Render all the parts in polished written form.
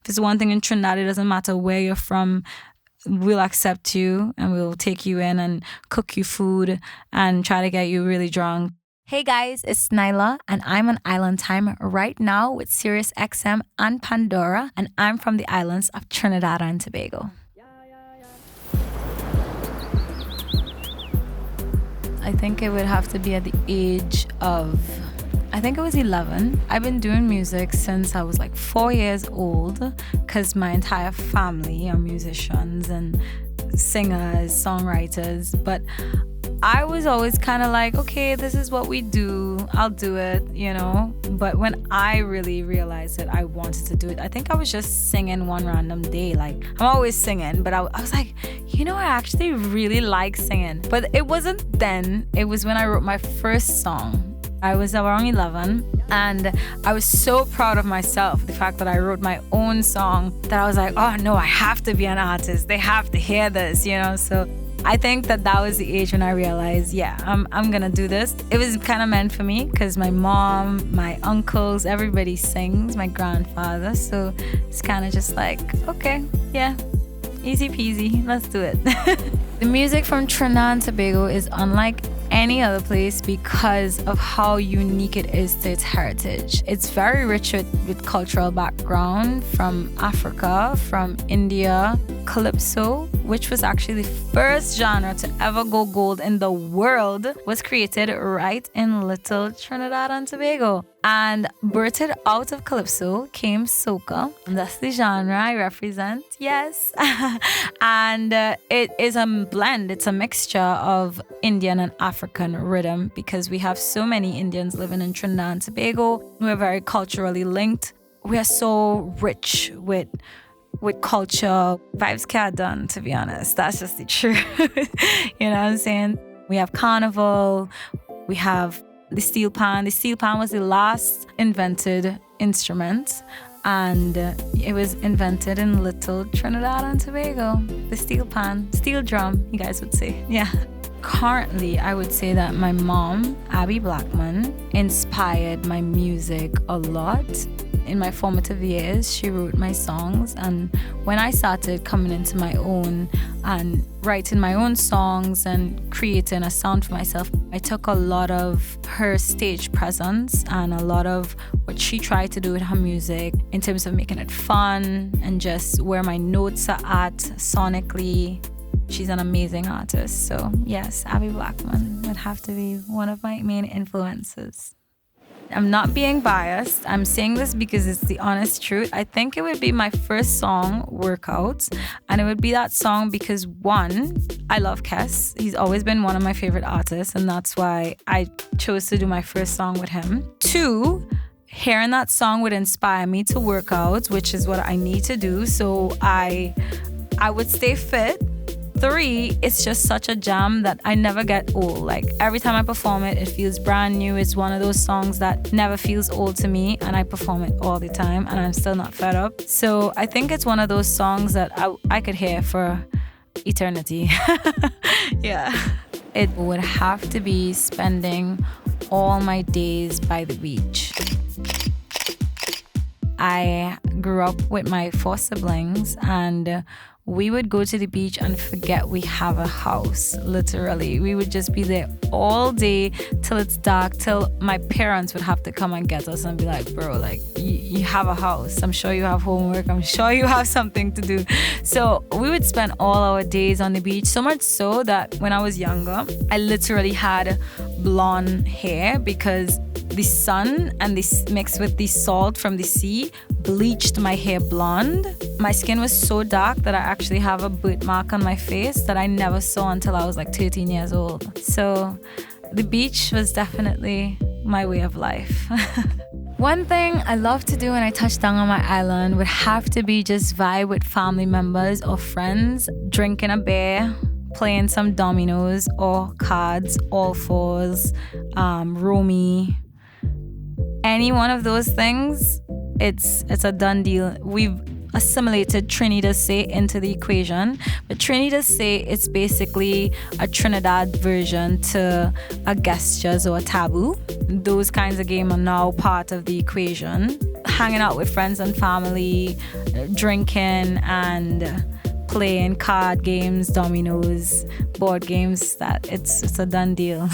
it's one thing in Trinidad, it doesn't matter where you're from. We'll accept you and we'll take you in and cook you food and try to get you really drunk. Hey guys, it's Nailah and I'm on Island Time right now with SiriusXM and Pandora, and I'm from the islands of Trinidad and Tobago. I think it would have to be at the age of, I think it was 11. I've been doing music since I was like 4 years old because my entire family are musicians and singers, songwriters. But I was always kind of like, okay, this is what we do. I'll do it, you know. But when I really realized that I wanted to do it, I think I was just singing one random day. Like, I'm always singing, but I was like, you know, I actually really like singing. But it wasn't then. It was when I wrote my first song. I was around 11 and I was so proud of myself, the fact that I wrote my own song, that I was like, oh no, I have to be an artist. They have to hear this, you know. So I think that was the age when I realized, yeah, I'm gonna do this. It was kind of meant for me because my mom, my uncles, everybody sings, my grandfather. So it's kind of just like, okay, yeah, easy peasy, let's do it. The music from Trinidad and Tobago is unlike any other place because of how unique it is to its heritage. It's very rich with cultural background from Africa, from India. Calypso, which was actually the first genre to ever go gold in the world, was created right in little Trinidad and Tobago. And birthed out of Calypso came Soca. And that's the genre I represent, yes. And it is a blend, it's a mixture of Indian and African rhythm because we have so many Indians living in Trinidad and Tobago. We're very culturally linked. We are so rich with culture. Vibes can't done, to be honest. That's just the truth. You know what I'm saying? We have carnival. We have the steel pan. The steel pan was the last invented instrument, and it was invented in little Trinidad and Tobago. The steel pan, steel drum, you guys would say. Yeah. Currently, I would say that my mom, Nailah Blackman, inspired my music a lot. In my formative years, she wrote my songs, and when I started coming into my own and writing my own songs and creating a sound for myself, I took a lot of her stage presence and a lot of what she tried to do with her music in terms of making it fun and just where my notes are at sonically. She's an amazing artist, so yes, Nailah Blackman would have to be one of my main influences. I'm not being biased. I'm saying this because it's the honest truth. I think it would be my first song, Workout. And it would be that song because, one, I love Kes. He's always been one of my favorite artists. And that's why I chose to do my first song with him. Two, hearing that song would inspire me to work out, which is what I need to do. So I would stay fit. Three, it's just such a jam that I never get old. Like every time I perform it, it feels brand new. It's one of those songs that never feels old to me, and I perform it all the time and I'm still not fed up. So I think it's one of those songs that I could hear for eternity. Yeah. It would have to be spending all my days by the beach. I grew up with my 4 siblings, and we would go to the beach and forget we have a house, literally. We would just be there all day till it's dark, till my parents would have to come and get us and be like, bro, like, you have a house. I'm sure you have homework. I'm sure you have something to do. So we would spend all our days on the beach, so much so that when I was younger, I literally had blonde hair because the sun and this mixed with the salt from the sea bleached my hair blonde. My skin was so dark that I actually have a birthmark on my face that I never saw until I was like 13 years old. So the beach was definitely my way of life. One thing I love to do when I touch down on my island would have to be just vibe with family members or friends, drinking a beer, playing some dominoes or cards, all fours, romy. Any one of those things, it's a done deal. assimilated Trinidad into the equation. But Trinidad, it's basically a Trinidad version to a gestures or a taboo. Those kinds of games are now part of the equation. Hanging out with friends and family, drinking and playing card games, dominoes, board games, that it's a done deal.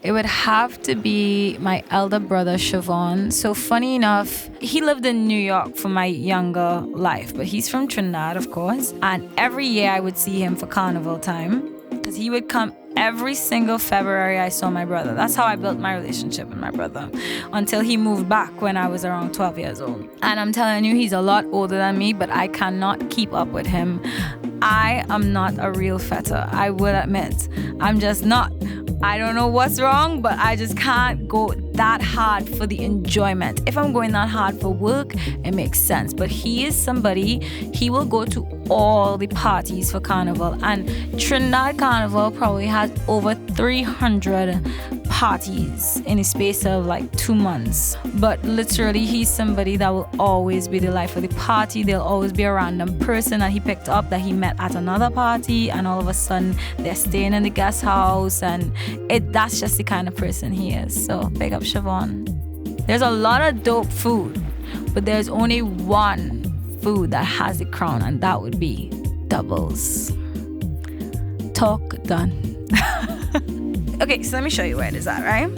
It would have to be my elder brother, Siobhan. So funny enough, he lived in New York for my younger life, but he's from Trinidad, of course. And every year I would see him for carnival time because he would come every single February. I saw my brother. That's how I built my relationship with my brother until he moved back when I was around 12 years old. And I'm telling you, he's a lot older than me, but I cannot keep up with him. I am not a real FETE, I will admit. I'm just not. I don't know what's wrong, but I just can't go that hard for the enjoyment. If I'm going that hard for work, it makes sense. But he is somebody, he will go to all the parties for carnival. And Trinidad Carnival probably has over 300 parties in a space of like 2 months. But literally, he's somebody that will always be the life of the party. There'll always be a random person that he picked up that he met at another party, and all of a sudden they're staying in the guest house, and that's just the kind of person he is. So big up Siobhan. There's a lot of dope food, but there's only one food that has the crown, and that would be doubles. Talk done. Okay, so let me show you where it is at, right?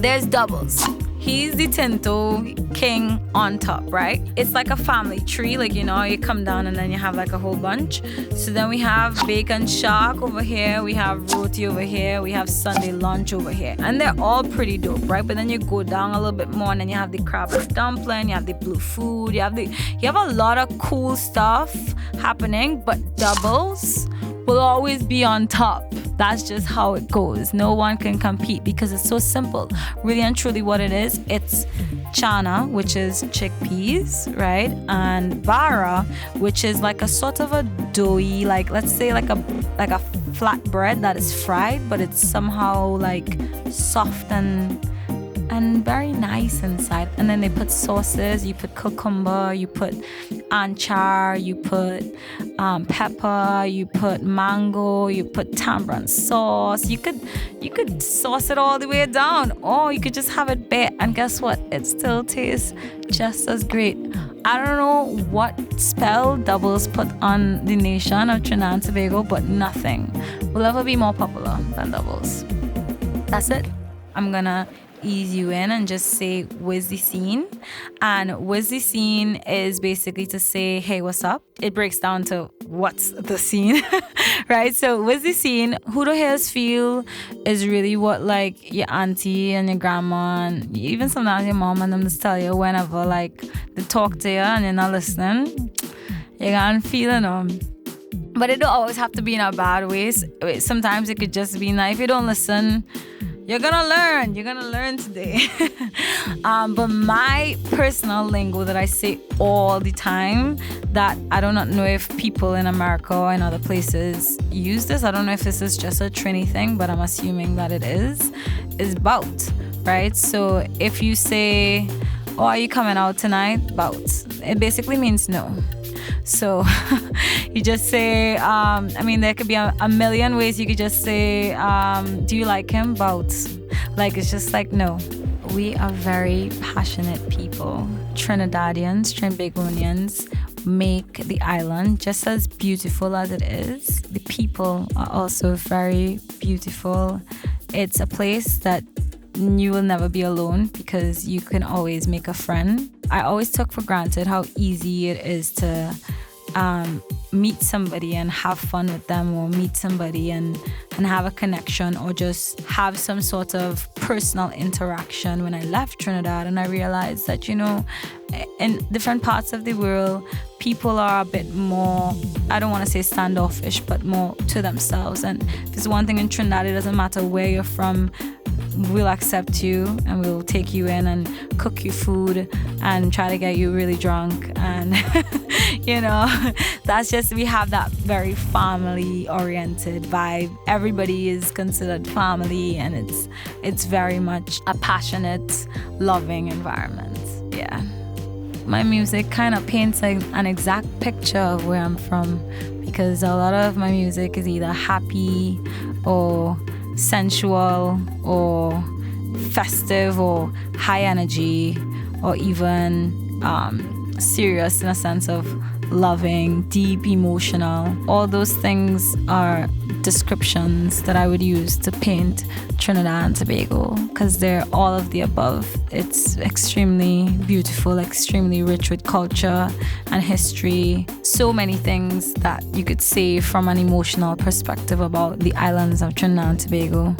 There's doubles. He's the Tinto king on top, right? It's like a family tree, like, you know, you come down and then you have like a whole bunch. So then we have bacon shark over here, we have roti over here, we have Sunday lunch over here. And they're all pretty dope, right? But then you go down a little bit more and then you have the crab and dumpling, you have the blue food, you have a lot of cool stuff happening, but doubles will always be on top. That's just how it goes. No one can compete because it's so simple. Really and truly what it is, it's chana, which is chickpeas, right? And bara, which is like a sort of a doughy, like let's say like a flat bread that is fried, but it's somehow like soft and very nice inside. And then they put sauces. You put cucumber, you put anchar, you put pepper, you put mango, you put tamarind sauce. You could sauce it all the way down, or you could just have it bare, and guess what? It still tastes just as great. I don't know what spell doubles put on the nation of Trinidad and Tobago, but nothing will ever be more popular than doubles. That's it. I'm gonna ease you in and just say where's the scene. And where's the scene is basically to say, hey, what's up? It breaks down to what's the scene. Right? So where's the scene? Who the hairs feel is really what like your auntie and your grandma and even sometimes your mom and them just tell you whenever like they talk to you and you're not listening. You're gonna feel it. But it don't always have to be in a bad way. Sometimes it could just be nice. If you don't listen, you're gonna learn today. But my personal lingo that I say all the time, that I do not know if people in America or in other places use this. I don't know if this is just a Trini thing, but I'm assuming that it is bout, right? So if you say, oh, are you coming out tonight? Bout. It basically means no. So you just say, there could be a million ways you could just say, do you like him? Bout. Like, it's just like, no. We are very passionate people. Trinidadians, Trinbagonians make the island just as beautiful as it is. The people are also very beautiful. It's a place that you will never be alone because you can always make a friend. I always took for granted how easy it is to meet somebody and have fun with them, or meet somebody and have a connection, or just have some sort of personal interaction. When I left Trinidad and I realized that, you know, in different parts of the world, people are a bit more, I don't want to say standoffish, but more to themselves. And if there's one thing in Trinidad, it doesn't matter where you're from, we'll accept you and we'll take you in and cook you food and try to get you really drunk. And you know, that's just, we have that very family oriented vibe. Everybody is considered family, and it's very much a passionate, loving environment. Yeah. my music kind of paints an exact picture of where I'm from, because a lot of my music is either happy or sensual or festive or high energy, or even serious in a sense of loving, deep, emotional. All those things are descriptions that I would use to paint Trinidad and Tobago, because they're all of the above. It's extremely beautiful, extremely rich with culture and history. So many things that you could say from an emotional perspective about the islands of Trinidad and Tobago.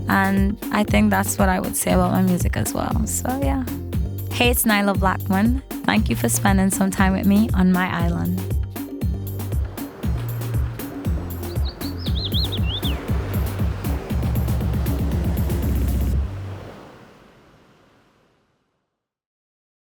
And I think that's what I would say about my music as well. So yeah. Hey, it's Nailah Blackman. Thank you for spending some time with me on my island.